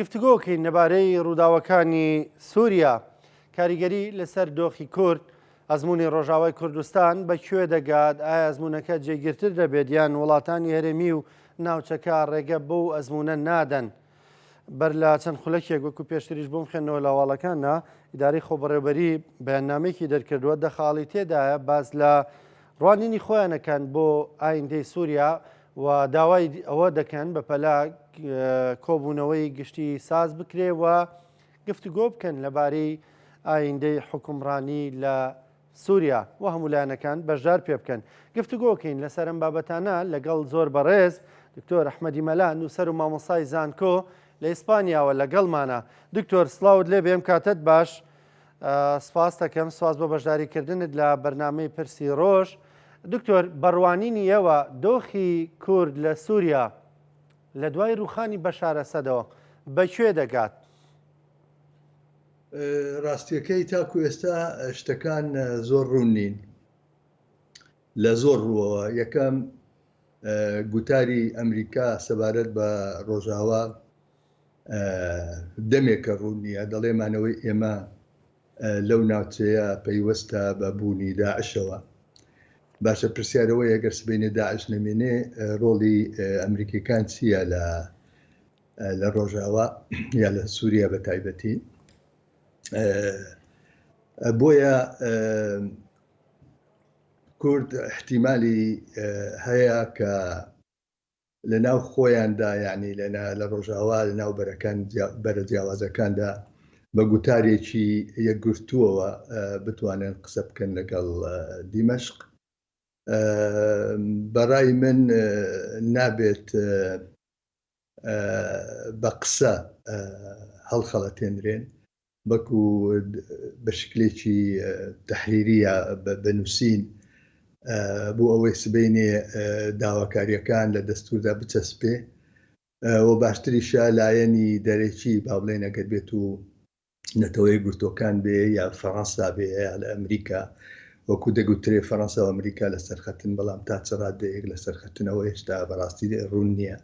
گفتگۆکەین لەبارەی ڕووداوەکانی سووریا کاریگەری لەسەر دۆخی کورد ئەزمموی ڕۆژاوای کوردستان بەکوێ دەگات ئایا ئەزممونەکە جێگیرتر دەبێت یان وڵاتانی هەرێمی و ناوچەکە ڕێگە بەو ئەزممونە نادەن. بەر لە چەند خولەکێک وەکو پێشتریش بۆم خوێندنەوە لە هەواڵەکانە ئیداری خۆبەڕێوەبەری بەیاننامەیەکی دەرکردووە دەخاڵی تێدایە باز لە ڕوانینی خۆیانەکەن بۆ ئایندەی سووریا و داوای ئەوە دەکەن بە پەلا کۆبوونەوەی گشتی ساز بکرێ و گفتوگۆ بکەن لەبارەی ئایندەی حکومڕانی لە سووریا و هەموو لایەنەکان بەشدار پێ بکەن. گفتوگۆکەین لەسەر ئەم بابەتانە لەگەڵ زۆر بەڕێز دکتۆر ئەحمەدی مەلان نووسەر و مامۆسای زانکۆ لە ئیسپانیاوە لەگەڵمانە. دکتۆر سڵاوت لێ بێم کاتت باش. سپاس دەکەم، سواز بۆ بەشداریکردنت لە بەرنامەی پرسی ڕۆژ. دکتۆر بەڕوانینی ئێوە دۆخی کورد لە سووریا لە دوای ڕووخانی بەشار ئەسەدەوە بەکوێ دەگات؟ ڕاستیەکەی تاکو ئێستا شتەکان زۆر ڕوون نین لە زۆر ڕووەوە. یەکەم گوتاری ئەمریکا سەبارەت بە ڕۆژاوا دەمێکە ڕوون نییە، دەڵێمانەوەی ئێمە لەو ناوچەیە پەیوەستە بە بوونی داعشەوە. باشە پرسیارەوەی ئەگەر سبەینێ داعش نەمێنێ ڕۆڵی ئەمریکیەکان چییە لە ڕۆژاوا یا لە سووریا بە تایبەتی؟ بۆیە کورد احتیمالی هەیە کە لە ناو خۆیاندا یعنی لە ڕۆژاوا لە ناو بەرە جیاوازەکاندا بە گوتارێکی یەکگرتووەوە بتوانن قسە بکەن لەگەڵ دیمەشق. بەڕای من نابێت بە قسە هەڵخەڵەتێنرێن بەکو بە شکلێکی تەحریریە بنووسین بۆ ئەوەی سبەینێ داواکاریەکان لە دەستوردا بچەسپێ و باشتریشە لایەنی دەرێکی با بڵێن ئەگەر بێت و نەتەوەی گرتۆکان بێ یا فەڕەنسا بێ یا لە ئەمریکا وەکو دەگوترێ فەڕەنسا و ئەمریکا لە سەرخەتن، بەڵام تا چ ڕادەیەک لە سەرخەتنەوە هێشتا بەڕاستی ڕوون نییە.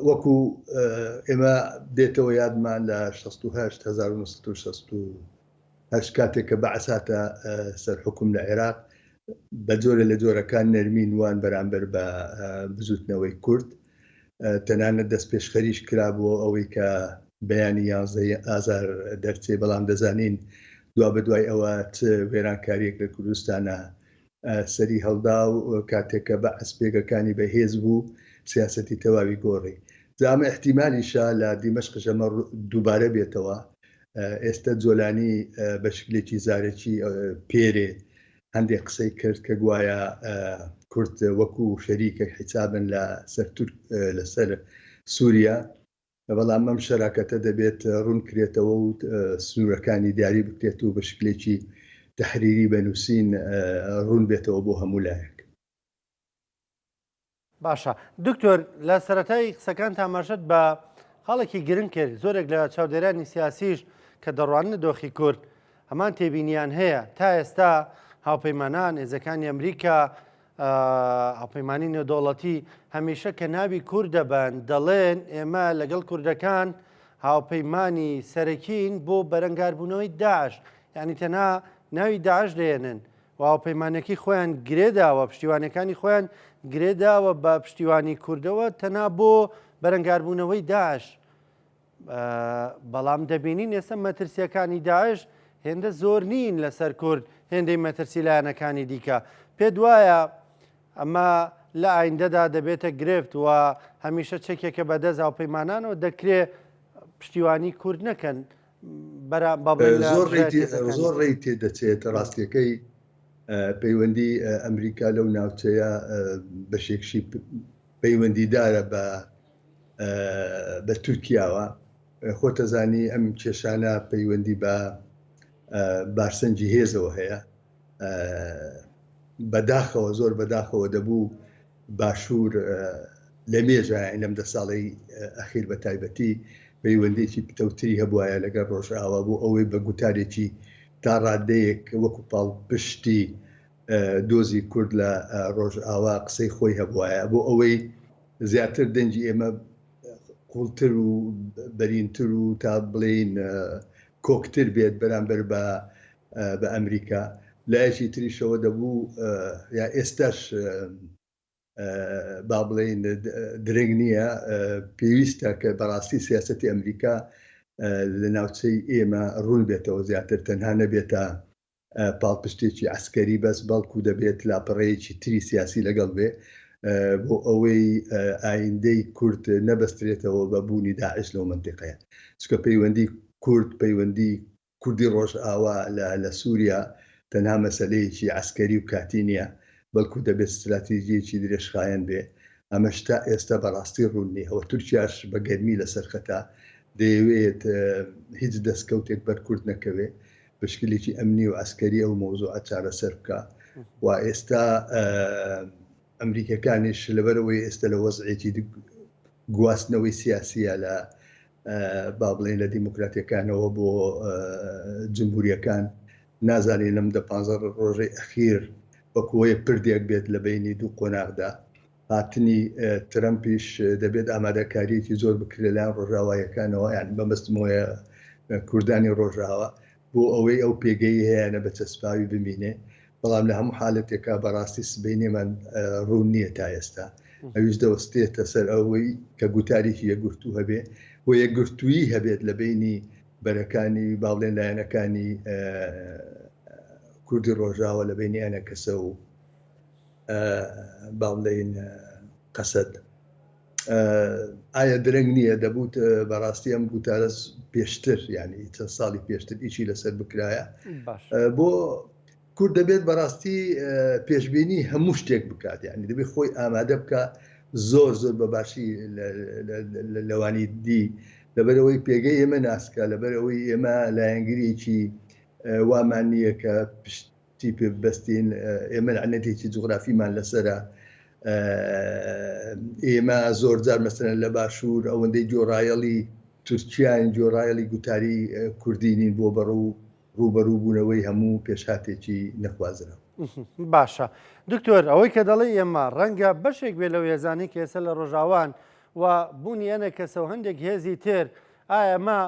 وەکو ئێمە دێتەوە یادمان لە 1960 کاتێک کە بەعساتە سەرحکوم لە عێراق بە جۆرە لە جۆرەکان نەرمین وان بەرامبەر بە بزوتنەوەی کورد، تەنانەت دەست پێشخەریش کرابووە ئەوەی کە بەیانی 11 ئازار دەرچێ، بەڵام دەزانین دوا بەدوای ئەوە وێرانکاریەک لە کوردستانە سەری هەڵدا و کاتێک کە بە ئەسپێگەکانی بەهێز بوو سیاسەتی تەواوی گۆڕی. زامە احتیمالیشە لە دیمەشق ژەمە دووبارە بێتەوە. ئێستا جۆلانی بە شکلێکی زارێکی پێرێ هەندێک قسەی کرد کە گوایە کورد وەکو شەریکە حیسابن لەسەر سووریا، بەڵام ئەم شەراکەتە دەبێت ڕوون کرێتەوە و سنوورەکانی دیاری بکرێت و بە شکلێکی تەحریری بنووسین ڕوون بێتەوە بۆ هەموو لایەک. باشە دکتۆر، لە سەرەتای قسەکان تاماشەت بە خاڵێکی گرنگ کرد. زۆرێک لە چاودێرانی سیاسیش کە دەڕوانە دۆخی کورد هەمان تێبینیان هەیە. تا ئێستا هاوپەیمانان هێزەکانی ئەمریکا، هاوپەیمانی نێودەوڵەتی هەمیشە کە ناوی کورد دەبەن دەڵێن ئێمە لەگەڵ کوردەکان هاوپەیمانی سەرەکین بۆ بەرەنگاربوونەوەی داعش، یعنی تەنها ناوی داعش دێنن و هاوپەیمانێکی خۆیان گرێداوە، پشتیوانەکانی خۆیان گرێداوە بە پشتیوانی کوردەوە تەنها بۆ بەرەنگاربوونەوەی داعش. بەڵام دەبینین ئێستا مەترسیەکانی داعش هێندە زۆر نین لەسەر کورد، هێندەی مەترسی لایەنەکانی دیکە. پێت وایە ئەمە لە ئایندەدا دەبێتە گرفت و هەمیشە چەکێکە بەدەست هاوپەیمانانەوە دەکرێت پشتیوانی کورد نەکەن؟ زۆر ڕێی تێدەچێت. ڕاستیەکەی پەیوەندی ئەمریکا لەو ناوچەیە بەشێکشی پەیوەندیدارە بە تورکیاوە. خۆتەزانی ئەم کێشانە پەیوەندی بە بارسەنجی هێزەوە هەیە. بەداخەوە زۆر بەداخەوە دەبوو باشوور لە مێژە لەم 10 ساڵەی ئەخیر بە تایبەتی پەیوەندێکی پتەوتری هەبوایە لەگەڵ ڕۆژئاوا بۆ ئەوەی بە گوتارێکی تا ڕادەیەک وەکو پاڵ پشتی دۆزی کورد لە ڕۆژئاوا قسەی خۆی هەبوایە بۆ ئەوەی زیاتر دەنجی ئێمە قوڵتر و بەرینتر و تا بڵێن کۆکتر بێت بەرامبەر بە ئەمریکا. لایەکی تریشەوە دەبوو یا ئێستاش با بڵێن درێگ نییە، پێویستە کە بەڕاستی سیاسەتی ئەمریکا لە ناوچەی ئێمە ڕوون بێتەوە زیاتر، تەنها نەبێتە پاڵپشتێکی عسکەری بەس بەڵکو دەبێت لاپەڕەیەکی تری سیاسی لەگەڵ بێ بۆ ئەوەی ئایندەی کورد نەبەسترێتەوە بە بوونی داعش لەو منتیقەیە. چکە پەیوەندی کورد پەیوەندی کوردی ڕۆژئاوا لە سووریا تەنها مەسەلەیەکی عسکەری و کاتی نییە، بەڵکو دەبێت استراتیژیەکی درێژخایەن بێ. ئەمەش تا ئێستا بەڕاستی ڕوون نیە. ئەوە تورکیاش بە گەرمی لەسەر خەتا دەیەوێت هیچ دەستکەوتێک بەر کورد نەکەوێ، بشکلێکی ئەمنی و عسکەری ئەو مۆزوعە چارەسەر بکە. و ئێستا ئەمریکەکانیش لەبەرەوەی ئێستا لە وەزعێکی گواستنەوەی سیاسیە لە با بڵێن لە دیموکراتیەکانەوە بۆ جمهوریەکان، نازانێت لەم 15 ڕۆژەی ئەخیر وەکوەیە پردێک بێت لە بینی دوو قۆناغدا. هاتنی ترەمپیش دەبێت ئامادەکاریەکی زۆر بکرێت لەلایەن ڕۆژاوایەکانەوە، یان بەمەستمەوەیە کوردانی ڕۆژاوا بۆ ئەوەی ئەو پێگەی هەیەە بە چەسپاوی بمینێ. بەڵام لە هەموو حالەتێکا بەڕاستی سبەینێمان ڕوون نییە تا ئێستا. ئەویش دەوەستێتە سەر ئەوەی کە گوتارێکی یەکگرتوو هەبێ و یەکگرتووی هەبێت لە بینی بەرەکانی باڵێن لایەنەکانی کوردی ڕۆژاوە لە بینی ئەنە کەسە و باڵێن قەسەد. ئایا درەنگ نییە دەبوت بەڕاستی ئەم گوتارە پێشتر، ینی چەند ساڵی پێشتر ئیچی لەسەر بکرایە بۆ کورد دەبێت بەڕاستی پێشبینی هەموو شتێک بکات، یعنی دەبێت خۆی ئامادە بکە زۆر زۆر بەباشی لەوانی دی لەبەرەوەی پێگەی ئێمە ناسکە، لەبەرەوەی ئێمە لایەنگریەکی وامان نییە کە پشتی پێبەستین، ئێمە لەعنەتێکی جوغرافیمان لەسەرە، ئێمە زۆر جار مەسەرەن لە باشوور ئەوەندەی جۆڕایەڵی تورکیان جۆڕایەڵی گوتاری کوردینین بۆ ڕوبەڕووبوونەوەی هەموو پێشهاتێکی نەخوازرا. باشە دکتۆر، ئەوەی کە دەڵێ ئێمە ڕەنگە بەشێک بێ لەو هێزانی کە ئێستا لە ڕۆژاوان و بوونی ئەنە کەسە و هەندێک هێزی تر، ئایا ئەمە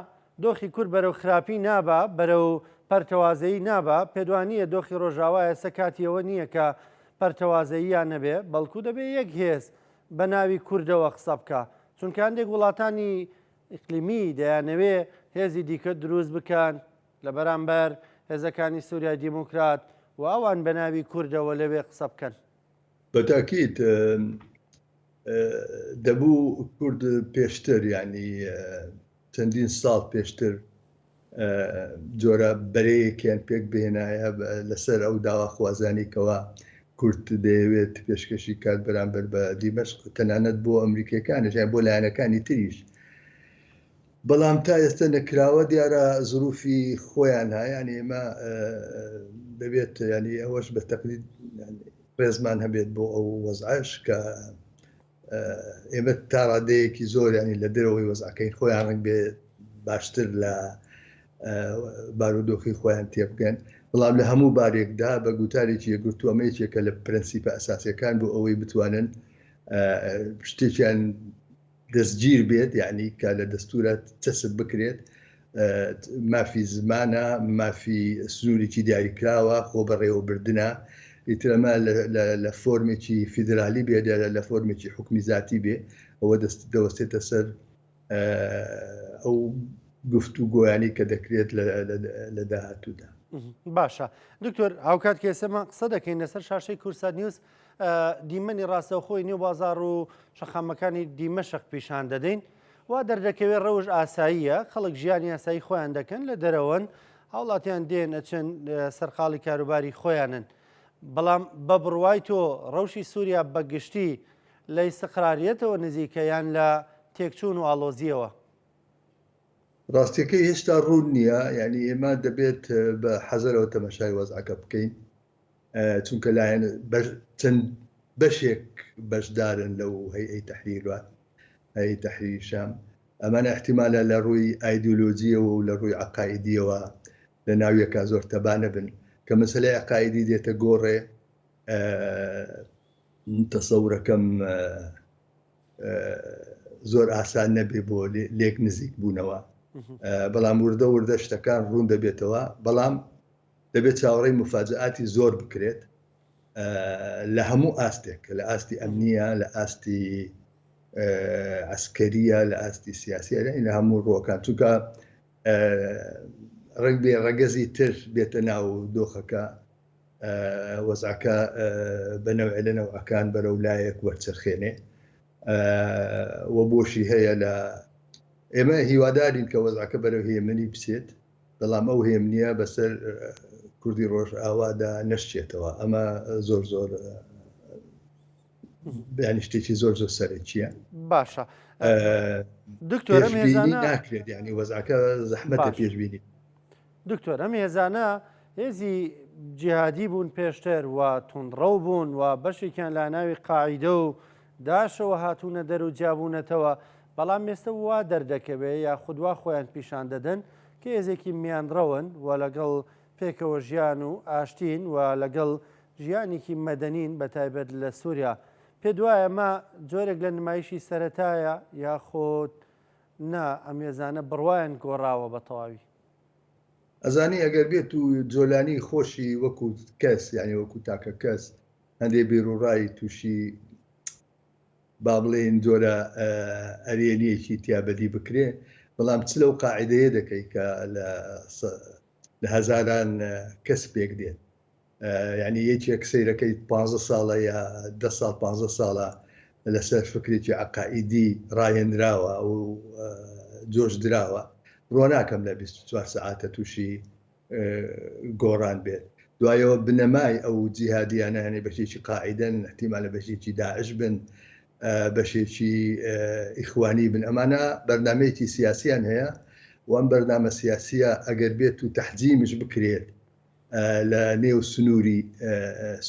دۆخی کورد بەرەو خراپی نابە، بەرەو پەرتەوازایی نابە؟ پێدوانیە دۆخی ڕۆژاوا ئێستا کاتیەوە نییە کە پەرتەوازەییان نەبێ، بەڵکو دەبێ یەک هێز بە ناوی کوردەوە قسە بکە، چونکە هەندێک وڵاتانی ئیقلیمی دەیانەوێ هێزی دیکە دروست بکەن لە بەرامبەر هێزەکانی سووریای دیموکرات و ئەوان بە ناوی کوردەوە لەوێ قسە بکەن. بەتاکید دەبوو کورد پێشتر، ینی چەندین ساڵ پێشتر جۆرە بەرەیەکیان پێک بهێنایە لەسەر ئەو داواخوازانی کەوا کورد دەیەوێت پێشکەشی کات بەرامبەر بە دیمەشق، تەنانەت بۆ ئەمریکەکانش یان بۆ لایەنەکانی تریش. بەڵام تا ئێستا نەکراوە، دیارە زروفی خۆیان هەیە، ینی ئێمە دەبێت ینی ئەوەش بە تەقلید ڕێزمان هەبێت بۆ ئەو وەزعش کە ئێمە تا ڕادەیەکی زۆر ینی لە دەرەوەی وەزعەکەی خۆیان ڕەنگ بێت باشتر لە بارودۆخی خۆیان تێبگەن. بەڵام لە هەموو بارێکدا بە گوتارێکی یەکگرتووە ئەمەیەکێکە لە پرەنسیپە ئەساسیەکان بۆ ئەوەی بتوانن شتێکیان دەستگیر بێت، یعنی کە لە دەستورە چەسب بکرێت، مافی زمانە، مافی سنوورێکی دیاریکراوە، خۆ بەڕێوەبردنە، ئیترەمە لە فۆرمێکی فیدرالی بێ، لە فۆرمێکی حکومی ذاتی بێ، ئەوە دەوەستێتە سەر ئەو گفتوگۆیانی کە دەکرێت لە داهاتوودا. باشە دکتۆر، هاوکات کێسەمە قسە دەکەین لەسەر شاشەی کورسات نیوز، دیمەنی ڕاستەوخۆی نێو بازار و شەقامەکانی دیمەشق پیشان دەدەین وا دەردەکەوێت ڕەوژ ئاساییە، خەڵک ژیانی ئاسایی خۆیان دەکەن، لە دەرەوەن هاوڵاتیان دێن ئەچێن سەرقاڵی کاروباری خۆیانن. بەڵام بە بڕوای تۆ ڕەوشی سووریا بەگشتی لە ئیستقراریەتەوە نزیکەیان لە تێکچوون و ئاڵۆزیەوە؟ ڕاستیەکەی هێشتا ڕوون نییە، یعنی ئێمە دەبێت بە حەزەرەوە تەمەشای وەزعەکە بکەین، چونکە لایەن چەند بەشێک بەشدارن لەو هەیئەی تەحریرات، هەیئەی تەحریری شام. ئەمانە احتیمالە لە ڕووی ئایدۆلۆجیەوە و لە ڕووی عەقایدیەوە لە ناویەکە زۆر تەبانە بن، کە مەسەلەی عەقایدی دێتە گۆڕێ. تەسەورەکەم زۆر ئاسان نەبێ بۆ لێک نزیک بوونەوە بەڵام وردە شتەکان ڕوون دەبێتەوە بەڵام دەبێت چاوەڕێی مفاجئاتی زۆر بکرێت لە هەموو ئاستێک لە ئاستی ئەمنیە لە ئاستی عسکەریە لە ئاستی سیاسیە لە هەموو ڕۆکان چونکە ڕنگ بێ ڕەگەزی تر بێتە ناو دۆخەکە وەزعەکە بەنەوع لە نەوعەکان بەرەو لایەک وەرچەرخێنێ وە بۆشی هەیە لە ئێمە هیوادارین کە وەزعەکە بەرەو هێمنی بچێت بەڵام ئەو هێمنیە بەسەر کوردی ڕۆژئاوادا نەشتێتەوە ئەمە زۆر بیانی شتێکی زۆر سەرەکیە باشە دکتۆر ئەم هێزانە ناکرێت ینی وەزعەکە زەحمەتە پێشبینی دکتۆر ئەم هێزانە هێزی جیهادی بوون پێشتر و توندڕەو بوون و بەشێکیان لە ناوی قاعیدە و داشەوە هاتوونە دەرو جیابوونەتەوە بەڵام ئێستا وا دەردەکەوێ یا خودوا خۆیان پیشان دەدەن کە هێزێکی میاندڕەون و لەگەڵ پێکەوە ژیان و ئاشتین و لەگەڵ ژیانێکی مەدەنین بە تایبەت لە سووریا پێ دوایە ئەمە جۆرێک لە نمایشی سەرەتایە یاخۆت نا ئەم هێزانە بڕوایان گۆڕاوە بە تەواوی ئەزانی ئەگەر بێت و جۆلانی خۆشی وەکو کەس یعنی وەکو تاکە کەس هەندێک بیرروڕایی تووشی با بڵێن جۆرە ئەرێنیەکی تیابەدی بکرێ بەڵام چ لەو قاعیدەیە دەکەی کە لە هەزاران کەس پێک دێت یعنی یەکێک سەیرەکەی 15 ساڵە یا 10 ساڵ 15 ساڵە لەسەر فکرێکی عقائیدی ڕاهێنراوە و جۆش دراوە ڕۆ ناکەم لە 24 ساعتە تووشی گۆڕان بێت دوایەوە بنەمای ئەو جیهادیانە هەنێ بەشێکی قاعیدەن احتیمال لە بەشێکی داعش بن بەشێکی ئیخوانی بن ئەمانە بەرنامەیەکی سیاسیان هەیە و ئەم بەرنامە سیاسیە ئەگەر بێت و تەحجیمش بکرێت لە نێو سنووری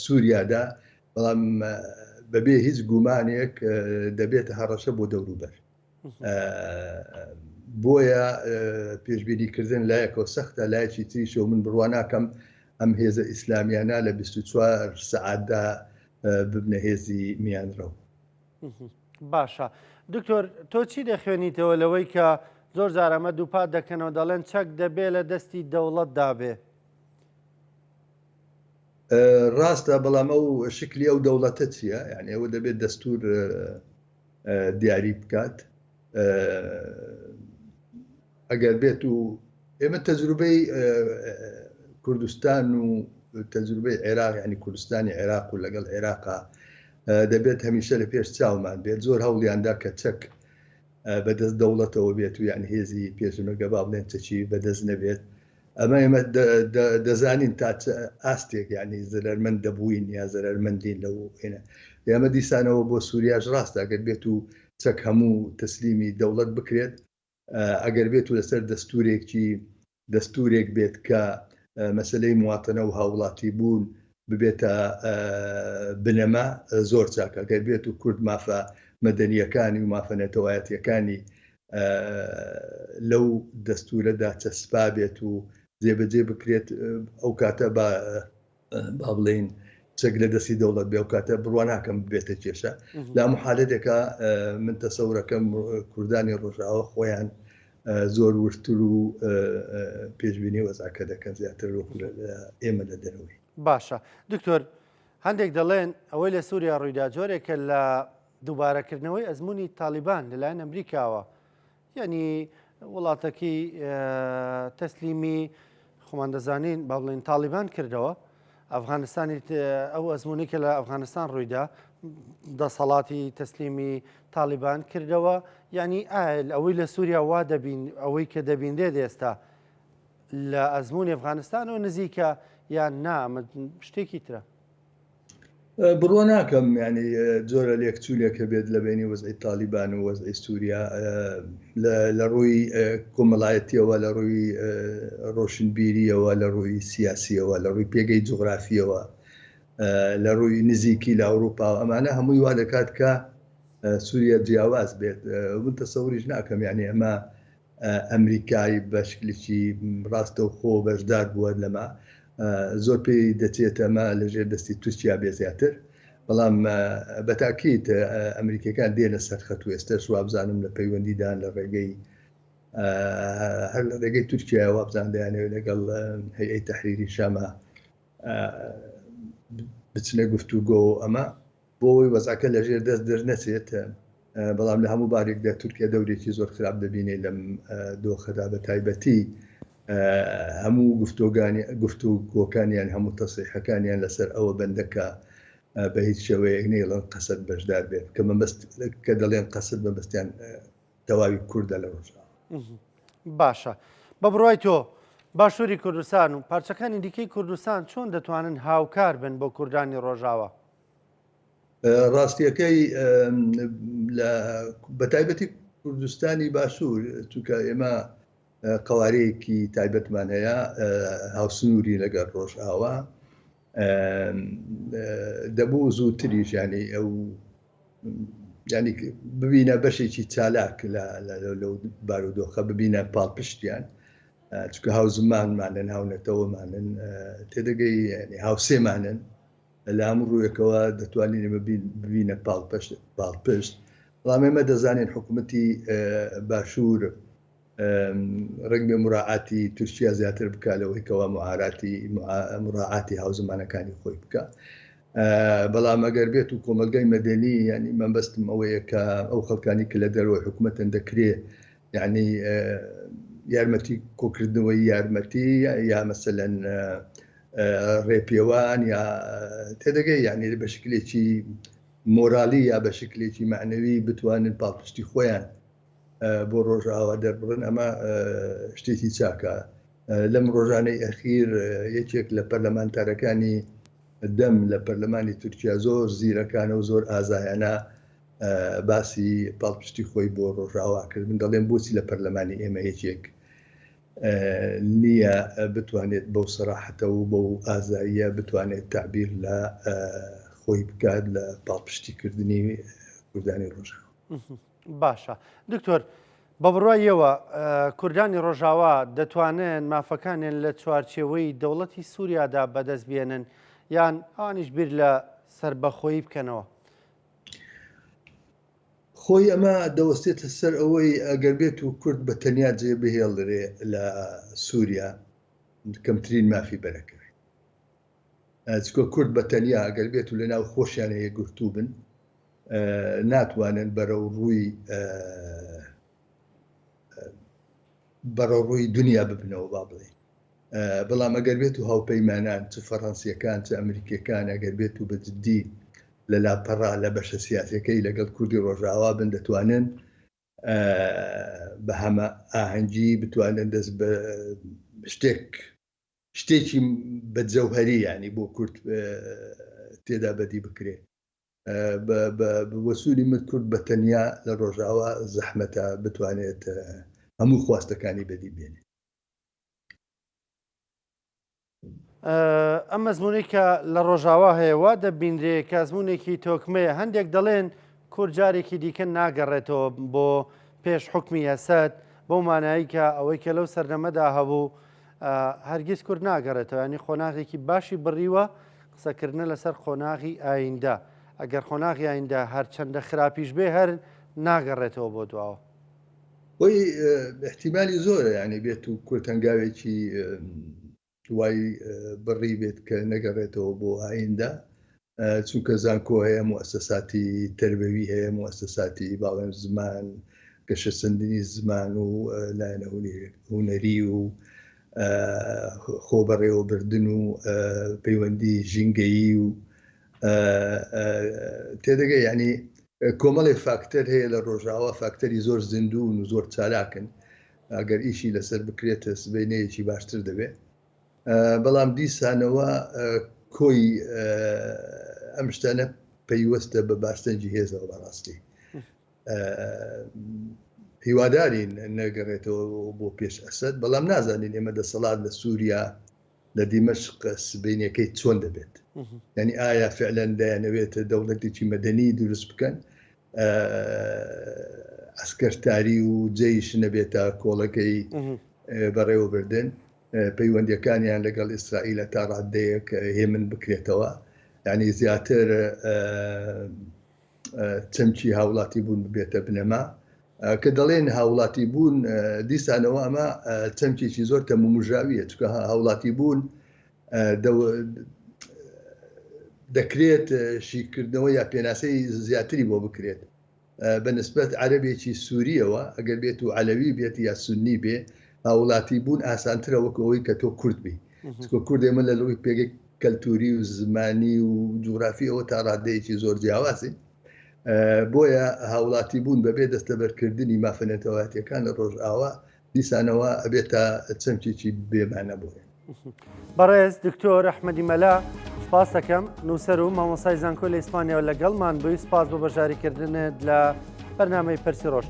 سووریادا بەڵام بەبێ هیچ گومانێک دەبێتە هەڕەشە بۆ دەوروبەر بۆیە پێشبینیکردن لایەکەوە سەختە لایەکی تریشە و من بڕوا ناکەم ئەم هێزە ئیسلامیانە لە 24 سەعاتدا ببنە هێزی میانڕەو. باشە دکتۆر تۆ چی دەخوێنیتەوە لەوەی کە زۆر جارەمە دووپات دەکەنەوە دەڵێن چەک دەبێت لە دەستی دەوڵەت دابێ ڕاستە بەڵام ئەو شکلی ئەو دەوڵەتە چییە یعنی ئەوە دەبێت دەستور دیاری بکات ئەگەر بێت و ئێمە تەجروبەی کوردستان و تەجروبەی عێراق ینی کوردستانی عێراق و لەگەڵ عێراقا دەبێت هەمیشە لە پێش چاومان بێت زۆر هەوڵیاندا کە چەک بەدەست دەوڵەتەوە بێت و یعنی هێزی پێشمەرگە با بڵێن چەکی بەدەست نەبێت ئەمە ئێمە دەزانین تا ئاستێک ینی زەرمەند دەبووین یا زەرمەندین لەو هێنە ئێمە دیسانەوە بۆ سووریاش ڕاستە ئەگەر بێت و چەک هەموو تەسلیمی دەوڵەت بکرێت ئەگەر بێت و لەسەر دەستورێک بێت کە مەسلەی مواتنە و هاوڵاتی بوون ببێتە بنەما زۆر چاکە ئەگەر بێت و کورد مافە مەدەنیەکانی و مافە نەتەوایەتیەکانی لەو دەستورەدا چەسپا بێت و جێبەجێ بکرێت ئەو کاتە با بڵێن چەک لە دەستی دەوڵەت بێ ئەو کاتە بڕوا ناکەم بێتە کێشە لە محالەتێکە من تەسەورەکەم کوردانی ڕۆژاوە خۆیان زۆر ورتر و پێشبینی وەزعەکە دەکەن زیاتر ئێمە لە دەرەوەی. باشە دکتۆر هەندێک دەڵێن ئەوەی لە سووریا ڕوویدا جۆرێکە لە دووبارەکردنەوەی ئەزمموی تالیبان لەلایەن ئەمریکاوە یعنی وڵاتەکەی تەسلیمی خۆماندەزانین با بڵێن تالیبان کردەوە ئەفغانستانی ئەو ئەزمموی کە لە ئەفغانستان ڕوویدا دەسەڵاتی تەسلیمی تالیبان کردەوە ینی ئەوەی لە سووریا وا دەبین ئەوەی کە دەبیندێت ئێستا لە ئەزمموی ئەفغانستانەوە نزیکە یان نامە شتێکی ترە بڕۆ ناکەم ینی جۆرە لێکچوولێکە بێت لە بینی وەزعی تالیبان و وەزعی سووریا لە ڕووی کۆمەڵایەتیەوە لە ڕووی ڕۆشنبیریەوە لە ڕووی سیاسیەوە لە ڕووی پێگەی جوغرافیەوە لە ڕووی نزیکی لە ئەوروپا ئەمانە هەمووی وا دەکات کە سووریا جیاواز بێت من تەسەوریش ناکەم یعنی ئەمە ئەمریکای بەشکلێکی ڕاستە و خۆ بەشدار بووە لەمە زۆر پێی دەچێت ئەمە لەژێر دەستی تووشیا بێ زیاتر بەڵام بەتاکیت ئەمریکەکان دێنە سەر خەت وێستەش وابزانم لە پەیوەندیدان لە ڕێگەی هەر لە ڕێگەی تورکیا وابزان دەیانەوێت لەگەڵ هەیئەی تەحریری شامە بچنە گفتوگۆ ئەمە بۆی وەزعەکە لەژێر دەست دەرنەچێت بەڵام لە هەموو بارێکدا تورکیا دەورێکی زۆر خراپ دەبینێت لەم دۆخەدا بە تایبەتی هەموو گفتوگۆکانیان هەموو تەسریحەکانیان لەسەر ئەوە بەندەکە بە هیچ شێوەیەک نێڵن قەسەد بەشدار بێت کە دەڵێن قەسەد بەبەستیان تەواوی کووردە لە ڕۆژاوە. باشە بە بڕوای تۆ باشووری کوردستان و پارچەکانی دیکەی کوردستان چۆن دەتوانن هاوکار بن بۆ کوردانی ڕۆژاوە؟ ڕاستیەکەی بە تایبەتی کوردستانی باشوور چونکە ئێمە قوارەیەکی تایبەتمان هەیە هاوسنووری لەگەڵ ڕۆژئاوا دەبوو زووتریش ینی ئەو ینی ببینە بەشێکی چالاک لەو بارودۆخە ببینە پاڵپشتیان چونکە هاو زمانمانن هاونەتەوەمانن تێدەگەی هاوسێمانن لە هەموو ڕوویەکەوە دەتوانین ببینە پاڵپشت بەڵام ئێمە دەزانین حکوومەتی باشوور ڕنگ بێ مراعاتی تورکیا زیاتر بکە لەوەیکەوە مراعاتی هاوزمانەکانی خۆی بکە بەڵام ئەگەر بێت و کۆمەلگای مەدەنی ینی مەبەستم ئەوەیە کە ئەو خەڵکانی کە لە دەرەوەی حکوومەتەن دەکرێت یعنی یارمەتی کۆکردنەوەی یارمەتی یا مەسەلەن ڕێپێوان یا تێدەگەی یعنی بە شکلێکی مۆرالی یا بە شکلێکی معنەوی بتوانن پاڵپشتی خۆیان بۆ ڕۆژئاوا دەربڕن ئەمە شتێکی چاکە. لەم ڕۆژانەی ئەخیر یەکێک لە پەرلەمانتارەکانی دەم لە پەرلەمانی تورکیا زۆر زیرەکانە و زۆر ئازایانە باسی پاڵپشتی خۆی بۆ ڕۆژئاوا کرد. من دەڵێم بۆچی لە پەرلەمانی ئێمە یەکێک نییە بتوانێت بەو سەراحەتە و بەو ئازاییە بتوانێت تعبیر لە خۆی بکات لە پاڵپشتیکردنی کوردانی ڕۆژئاوا. باشە دکتۆر بە بڕوایەوە کوردانی ڕۆژاوا دەتوانن مافەکانیان لە چوارچێوەی دەوڵەتی سووریادا بەدەست بێنن یان ئەوانیش بیر لە سربەخۆیی بکەنەوە؟ خۆی ئەمە دەوەستێتە سەر ئەوەی ئەگەر بێت و کورد بە تەنیا جێ بهێڵدرێ لە سووریا کەمترین مافی بەرەکەوێت چکۆ کورد بە تەنیا ئەگەر بێت و لەناو خۆشیان هەیە گورتوو بن ناتوانن بەرەو ڕووی دنیا ببنەوە با بڵێ بەڵام ئەگەر بێت و هاوپەیمانان چ فەڕەنسیەکان چ ئەمریکیەکان ئەگەر بێت و بەجددی لە لاپەڕا لە بەشە سیاسەکەی لەگەڵ کوردی ڕۆژئاوا بن دەتوانن بە هەمە ئاهەنگی بتوانن دەست بە شتێکی بەجەوهەری ینی بۆ کورد تێدا بەدی بکرێت. وەسوولی من کورد بە تەنیا لە ڕۆژئاوا زەحمەتە بتوانێت هەموو خواستەکانی بەدی بێنێت. ئەم مەزمونەی کە لە ڕۆژاوا هەیە وا دەبیندرێ کە ئەزمونێکی تۆکمەیە هەندێک دەڵێن کورد جارێکی دیکە ناگەڕێتەوە بۆ پێش حکمی ئەسەد بۆ مانایی کە ئەوەی کە لەو سەردەمەدا هەبوو هەرگیز کورد ناگەڕێتەوە ینی خۆناغێکی باشی بڕیوە قسەکردنە لەسەر خۆناغی ئایندە ئەگەر خۆناغی ئایندە هەرچەندە خراپیش بێ هەر ناگەڕێتەوە بۆ دواوە. وەی احتیمالی زۆرە ینی بێت و کورد هەنگاوێکی وای بڕی بێت کە نەگەڕێتەوە بۆ ئایندە چونکە زانکۆ هەیە مؤسساتی تربەوی هەیە مؤسساتی باڵێن زمان گەشە سندنی زمان و لایەنە هونەری و خۆبەڕێوەبردن و پەیوەندی ژینگەیی و تێدەگەی ینی کۆمەڵی فاکتەر هەیە لە ڕۆژئاوا فاکتەری زۆر زیندوون و زۆر چالاکن ئەگەر ئیشی لەسەر بکرێتە سبەینەیەکی باشتر دەبێت بەڵام دیسانەوە کۆی ئەم شتانە پەیوەستە بە باشتەنجی هێزەوە بەڕاستی هیوادارین نەگەڕێتەوە بۆ پێش ئەسەد بەڵام نازانین ئێمە دەسەڵات لە سووریا لە دیمەشق سبەینەکەی چۆن دەبێت ینی ئایا فعلەن دەیانەوێتە دەوڵەتێکی مەدەنی دروست بکەن ئەسکەرتاری و جێیش نەبێتە کۆڵەکەی بەڕێوەبردن پەیوەندیەکانیان لەگەڵ ئیسرائیلە تا ڕادەیەک هێمن بکرێتەوە یعنی زیاتر چەمکی هاوڵاتی بوون ببێتە بنەما کە دەڵێن هاوڵاتی بوون دیسانەوە ئەمە چەمکێکی زۆر تەمومژاویە چکە هاوڵاتی بوون دەکرێت شیکردنەوە یا پێناسەی زیاتری بۆ بکرێت بە نسبەت عەرەبێکی سووریەوە ئەگەر بێت و عەلەوی بێت یا سونی بێ هاوڵاتی بوون ئاسانترە وەکو ئەوەی کە تۆ کورد بی چکە کورد ئێمە لە لەوەی پێگەی کەلتوری و زمانی و جوغرافی ئەوە تا ڕادەیەکی زۆر جیاوازی بۆیە هاوڵاتی بوون بەبێ دەستەبەرکردنی مافەنەتەواتیەکان لە ڕۆژئاوا دیسانەوە ئەبێتە چەمکێکی بێمانە بۆیە. بەڕێز دکتۆر ئەحمەدی مەلا سپاس دەکەم نووسەر و مامۆسای زانکۆ لە ئیسپانیاوە لەگەڵمان بووی سپاس بۆ بەشاریکردنت لە بەرنامەی پەرسی ڕۆژ.